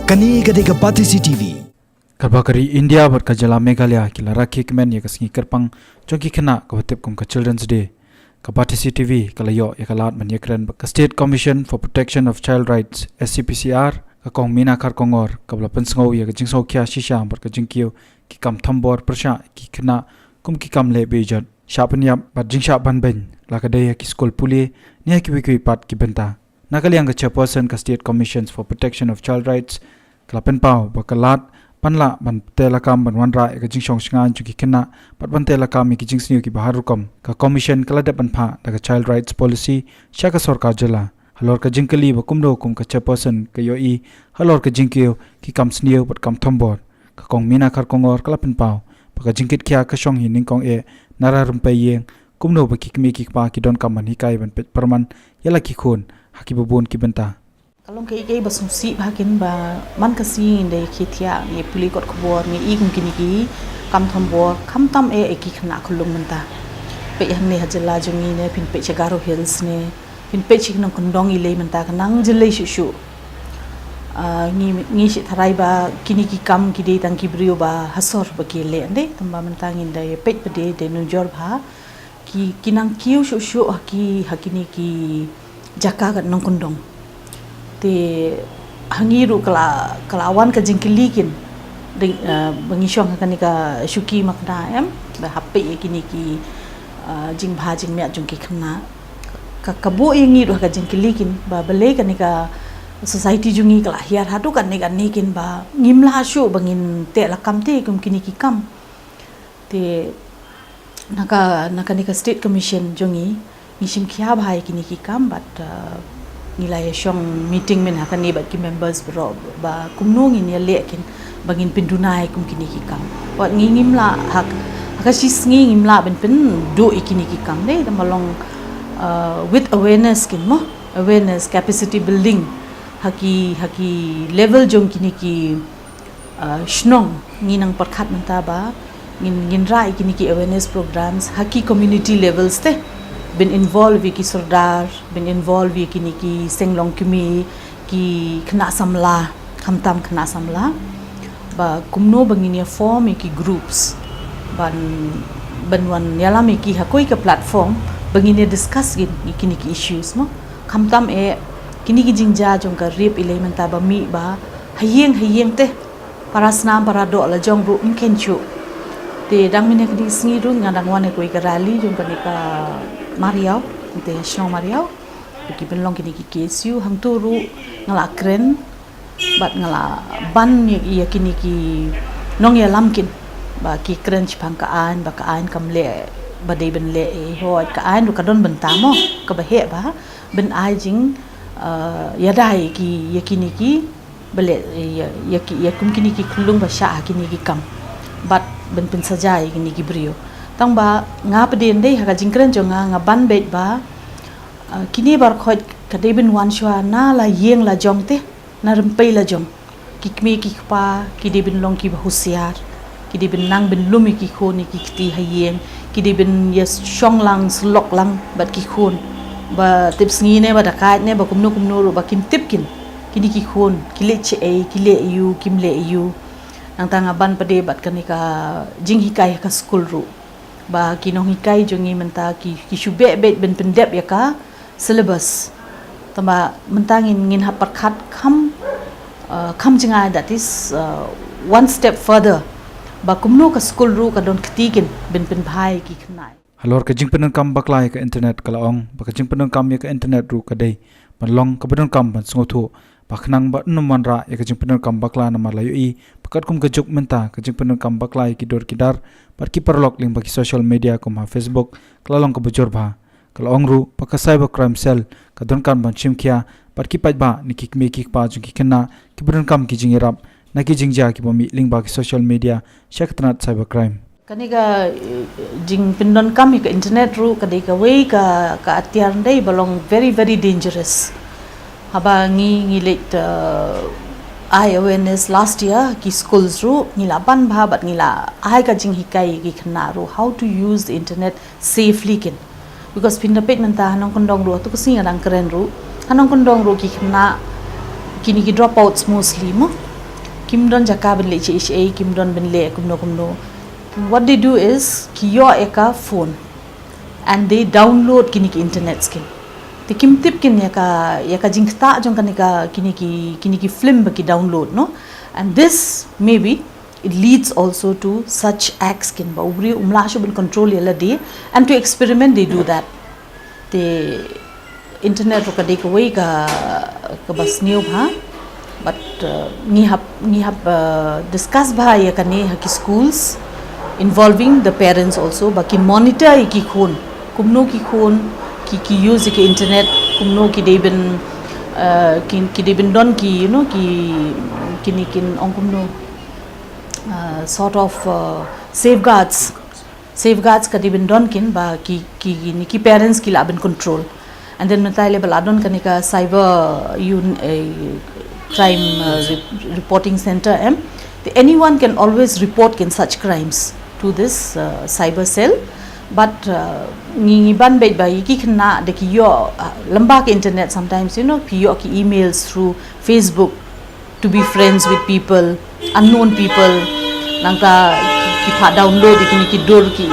Kani gadega Patisi TV. Karbakari India berkajala Meghalaya kila rakik men ya kasingi kerpang joki kena kabatip kum ka Children's Day. Kapatisi TV kalayo ya kalat man yakren ka State Commission for Protection of Child Rights SCPCR ka kong mina kar kongor kabla pensngau ya kajing sau kya shisha bar kajing kiyo ki kam thambor persha ki kena kum ki kam le bejat shapanyap bat jing sha ban ben la kadaya ki school puli nia ki wiki pat ki benta nakaliang ka chairperson ka State Commissions for Protection of Child Rights klapen pau bakalat panla ban telakam ban wanra ka jing song sngan chu ki kena pat ban telakam ki jing sniu ki baharukam ka commission kala de ban pha daga child rights policy shaka sarkar jala halor ka jingkali ba kumdo kum ka chairperson ka yo I halor ka jingkio ki kam sniu pat kam thambor ka kong mina khar kongor klapen pau ka jingkit kya ka song hin ning kong e nara rumpai yeng kumno ba ki kmi ki pa ki don kam man hikai ban pet perman yala ki khon haki babon ki benta Kalong kay basumsi bahakin ba man kasi inday kitia ni puli kot kubor ni igum kiniki kam thambor kam tam eki khna khulung menta pe hanne hajala jungi ne pin pe chagaro hills ne pin pe chiknong kondong ile menta kanang jilai shu ngi shi tharai ba kiniki kam kide tang kibrio ba hasor ba kele ande tamba menta ngindai pe pede de nujor bha ki kinang kiu shu hakini ki jaka kan nong kondong te hangiru kelawan ka jingkilikin bangisong kanika syuki makna em ba happe kini ki jing bha jing mya jungki khna ka kabo yangi ru ka jingkilikin ba bele kanika society jungi kala hiar hadu kan nikin ba ngimla shu bangin te lakam te kum kini ki kam te naka nika State Commission jungi mishim khia bhai kini ki kam but nilai syong meeting men hakan ni bat ki members bro ba kumnong in ya lekin bangin pindunai kum kini ki kam wat ngingim la hak sis ngingim la ben pen do ikini ki kam ne malong with awareness kin mo awareness capacity building haki level jong kini ki shnong nginang perkhat menta ba ngin rai kini ki awareness programs haki community levels te been involved with ki sardar been involved with kini ki senglong kimi ki khna samla khamtam khna samla ba kumno bangini form ki groups banwan yalami ki hakoi ka platform bangini discuss kini ki issues mo khamtam kini ki jingja jong ka rip elementa ba mi ba hayeng te parasnam parado la jong ru inkenchu te dang mine ki singi ru ngadang wane koi ka rally jong ka Mariau, te Snow Mariau, bagi penlong kini KSU hang turu ngala kren, bat ngala ban ya kini ki nong ya lamkin, ba ki kren cipang kaan, ba kaan kamle, ba day ben le hoat kaan du kadon bentamo, kabahe ba ben ajing ya dai ki ya kini ki bele ya kum kini ki kulung ba sha kini ki kam, bat ben pen sajai kini ki brio. Tang ba nga pedin dei haka jingkren jo nga ban bet ba kini bar khoi kadai bin wan shwa na la yeng la jong te na rempai la jong kikmi ki pa ki de bin long ki ba husiar ki de bin nang bin lumi ki khoni ki ti hayeng ki de bin yes shong lang slok lang bat ki khon ba tips ngi ne ba dakai ne ba kumno ru ba kim tip kin kini ki khon ki le che ai ki le yu kim le yu nang tanga ban pade bat kanika jing hikai ka school ru ba kinong hikai jongi menta ki shube bet ben pendep ya ka syllabus tamba mentangin ngin haperkhat kham jinga that is one step further ba kumno ka school ru ka don ktikin ben pen bhai ki khnai halor ka jingpen kam baklai ka internet kalaong ba ka jingpen kam ya ka internet ru ka dei panlong ka bedon kam ban sngothu pakhnang ba numanra ya ka jingpen kam bakla na malayu I pakat kum ka juk menta ka jingpen kam baklai ki dor kidar par ki perlok ling bagi social media kum ha Facebook klalong ka bujor ba kalaong ru pakka cyber crime cell ka don kan ban chimkhia par ki paj ba ni kikmi kik pa ju ki kena ki bedon kam ki jingirap na ki jingja ki bomi ling ba ki social media shaktanat cyber crime kaniga jing pindon kam ka internet ru kadika way ka atiar dei balong very dangerous haba ngi late I awareness last year ki schools ru ngila ban bha bat ngila ai ka jing hikai ki khna ru how to use the internet safely kin because pinda pet menta hanong kondong ru to kusinga dang kren ru hanong kondong ro ki khna kini ki dropouts mostly mo Kimdon jaka ben le HA kimdon ben le kumno. What they do is ki yo eka phone and they download kini ki internet skin. Te kim tip kin yaka jingta jong kanika kini ki film ba ki download no, and this maybe it leads also to such acts kin ba ubri umla sho ben control yala de, and to experiment they do that. The internet ro ka de ko wei ka bas new ha, but ni hab discuss bha ya kane ha ki schools involving the parents also ba ki monitor ki khon kumno ki khon ki use ki internet kumno ki deben don ki you know ki kin ong kumno sort of safeguards ka deben don kin ba ki parents ki laben control, and then mentai level adon kanika cyber crime reporting center anyone can always report in such crimes to this cyber cell. But ni ban bet ba ki kena de ki yo lamba ke internet sometimes, you know, ki yo ki emails through Facebook to be friends with people, unknown people, nangka ki pha download ki dor ki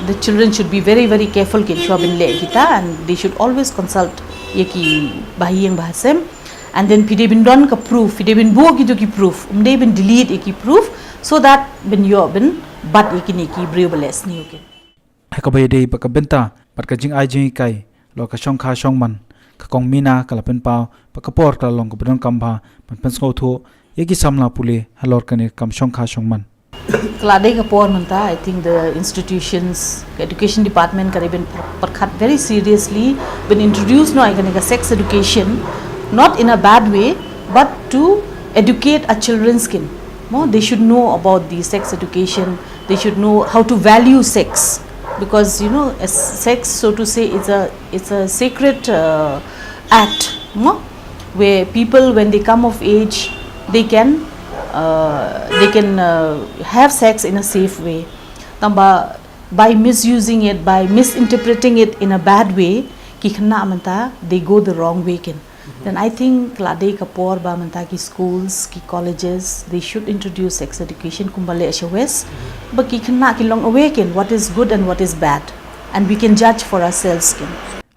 the children should be very very careful kin shobin le kita, and they should always consult ye ki bahiyeng bahasem, and then pide bin don ka proof pide bin bo ki proof umde bin delete ki proof, so that bin yo bin but ki breables ni okay. Hakabai dei pakabenta patkajing ajing kai lo ka shong kha shong man ka kong mina kala pen pau pakapor kala long ka bron kambha pan sko tho yegi samla pule halor kane kam shong kha shong man klade ka por manta. I think the institutions education department karibin parkhat very seriously been introduced no ka sex education, not in a bad way but to educate our children's skin. No, they should know about the sex education, they should know how to value sex, because you know sex, so to say, it's a sacred act, no? Where people when they come of age they can have sex in a safe way. Tamba by misusing it, by misinterpreting it in a bad way ki khna manta they go the wrong way kin. Then I think klade kapor ba manta ki schools ki colleges they should introduce sex education kumbale ashwes ba ki khna ki long awaken what is good and what is bad, and we can judge for ourselves kin.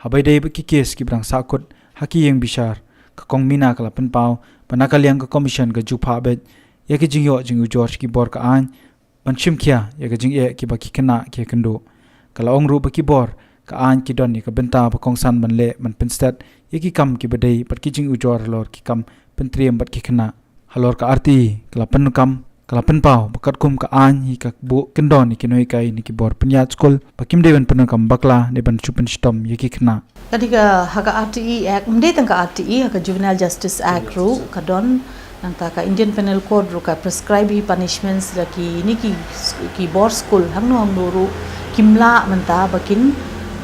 Habai dei ba ki case ki brang sakut haki yeng bishar ka kong mina kala pen pau panakalyang ka commission ka jupha bet yaki jingyo jingu George ki bor ka an panchim kya yaki jing e ki ba ki khna ki kendo kala ong ru ba ki bor ka an ki don ni ka benta ba kong san ban le man pen stat yaki kam ki badai pat ki jingu jor lor ki kam pen triem bat ki khna halor ka arti kala pen kam kala pen pau bakat kum ka an hi ka bu kendon ni ki noi kai ni ki bor penyat skol pakim dewen pen kam bakla ne ban chupen stom yaki khna tadi ka haka RTE act mde tangka RTE haka juvenile justice act ru ka don nang ka Indian penal code ru ka prescribe punishments la ki ki bor school hangno ru kimla manta bakin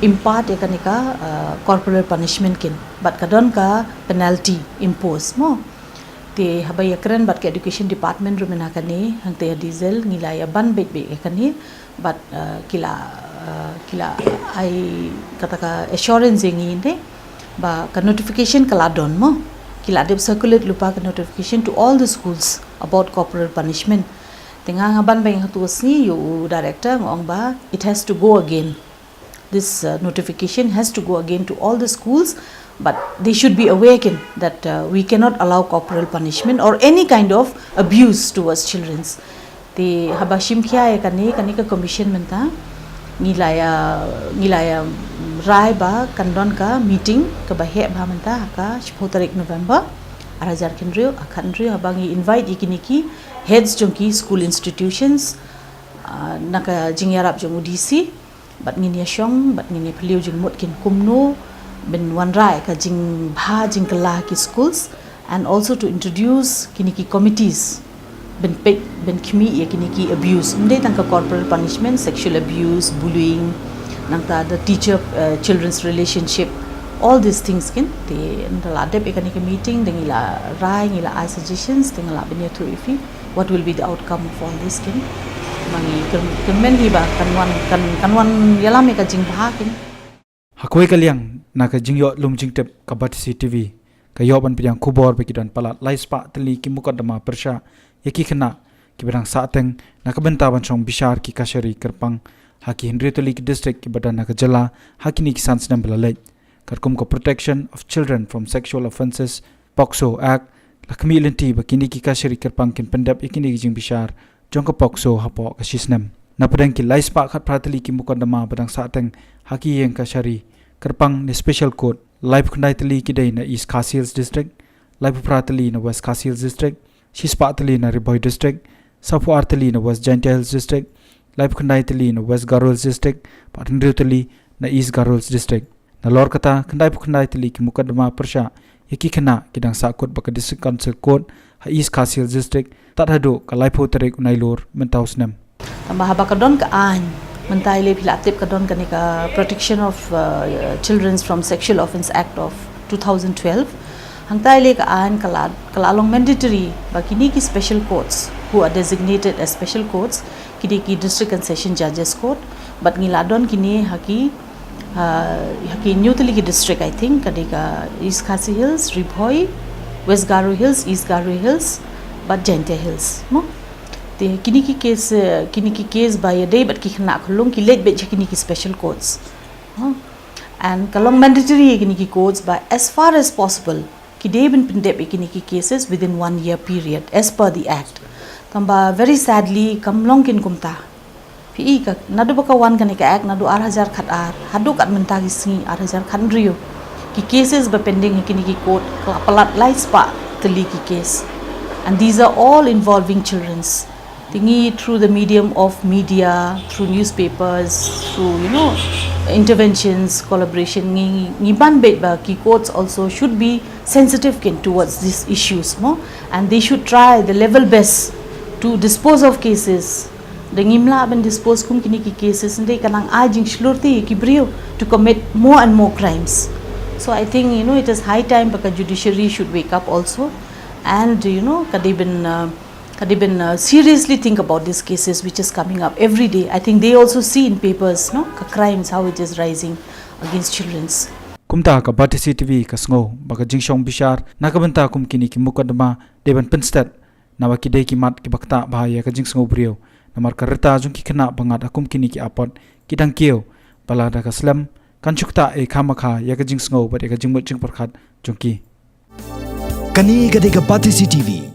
impart ekanika corporal punishment kin, but kadon ka penalty impose mo te habay akran but ka education department rumena kani hangte diesel ngilaya ban be kani, but kila ai kataka assurance ngi ne ba ka notification kala don mo kila deb circulate lupa ka notification to all the schools about corporal punishment tinga ngaban ba hatu si you director ngong ba it has to go again. This notification has to go again to all the schools, but they should be awakened that we cannot allow corporal punishment or any kind of abuse towards children. The habashim kya kani ka commission menta ngilaya rai ba kandon ka meeting ka bahe ba menta ka 10 tarik November arajar kendrio akhandrio habangi invite ikiniki heads jongki school institutions naka jingyarap jong UDC bat ngini syong bat ngini peliu jing mot kin kumno ben wan rai ka jing bha jing kala ki schools, and also to introduce kini ki committees ben kimi kini ki abuse mde tang ka corporal punishment, sexual abuse, bullying nangta the teacher children's relationship, all these things kin te ndala dep ekani ki meeting dengila rai ngila I suggestions dengila benya tu ifi what will be the outcome of all this kin mangi kemen hiba kanwan yalam ka jing bha kin hakoi kalyang na ka jingyo lumjing tep ka batisi TV ka yoban piang kubor be kidan pala laispa tli ki mukadama persha yaki khana ki barang sateng nakabenta banchong bishar ki kashari kerpang haki Henrietoli ki district ki badan nakajala hakini ki sansnam balalai karkum ko protection of children from sexual offences POCSO Act lakmi lenti bakini ki kashari kerpang kin pendap ikini ki jing bishar jongka POCSO hapo kasisnam napadang ki laispa khat pratali ki mukadama badang sateng haki yeng kashari kerpang ni special court live khndaitali ki dei na East Khasi Hills district live pratali na West Khasi Hills district Shispatali na Riboy district Sapu Artali na West Jaintia Hills district live khndaitali na West Garo Hills district patndriutali na East Garo Hills district na lor kata khndaitali ki mukadama persha yaki khana kidang sakut baka district council court ha East Khasi Hills district tathado ka live hotarek unailor mentausnam tambah bakadon ka an mentai le pilatip kadon kanika Protection of Children from Sexual Offence Act of 2012 hangtai le ka an kalalong mandatory bakini ki special courts who are designated as special courts kini ki district and session judges court but ngiladon kini haki New Delhi district I think kadika East Khasi Hills Riboy West Garo Hills East Garo Hills but Jaintia Hills no the kini ki case by a day but ki khana khulung ki late bet kini ki special courts and kalong mandatory kini ki courts by as far as possible ki day bin pindep kini ki cases within 1 year period as per the act tamba very sadly kamlong kin kumta pi ka nadu baka wan kani ka act nadu 8000 khat ar hadu kat mentagi singi 8000 khat rio ki cases ba pending kini ki court palat lai spa teli ki case and these are all involving children's thingy through the medium of media, through newspapers, through interventions, collaboration. Ngiban bet ba ki courts also should be sensitive towards these issues, and they should try the level best to dispose of cases. Dengimla ben dispose kum kini ki cases ndai kanang ajing shlurti ki brio to commit more and more crimes. So I think it is high time because judiciary should wake up also, and Kadibin seriously think about these cases which is coming up every day. I think they also see in papers, crimes, how it is rising against children's. Kumta ka Batisi TV ka sngo baka jingshong bishar nakabanta kum kini ki mukadama deban pinstat nawaki de ki mat ki bakta bahaya ka jingsngo brio namar karta jung ki khana bangat akum kini ki apot kidang kio balada ka slam kanchukta e khamakha ya ka jingsngo ba de ka jingmut jing parkhat jungki Kani gadega Batisi TV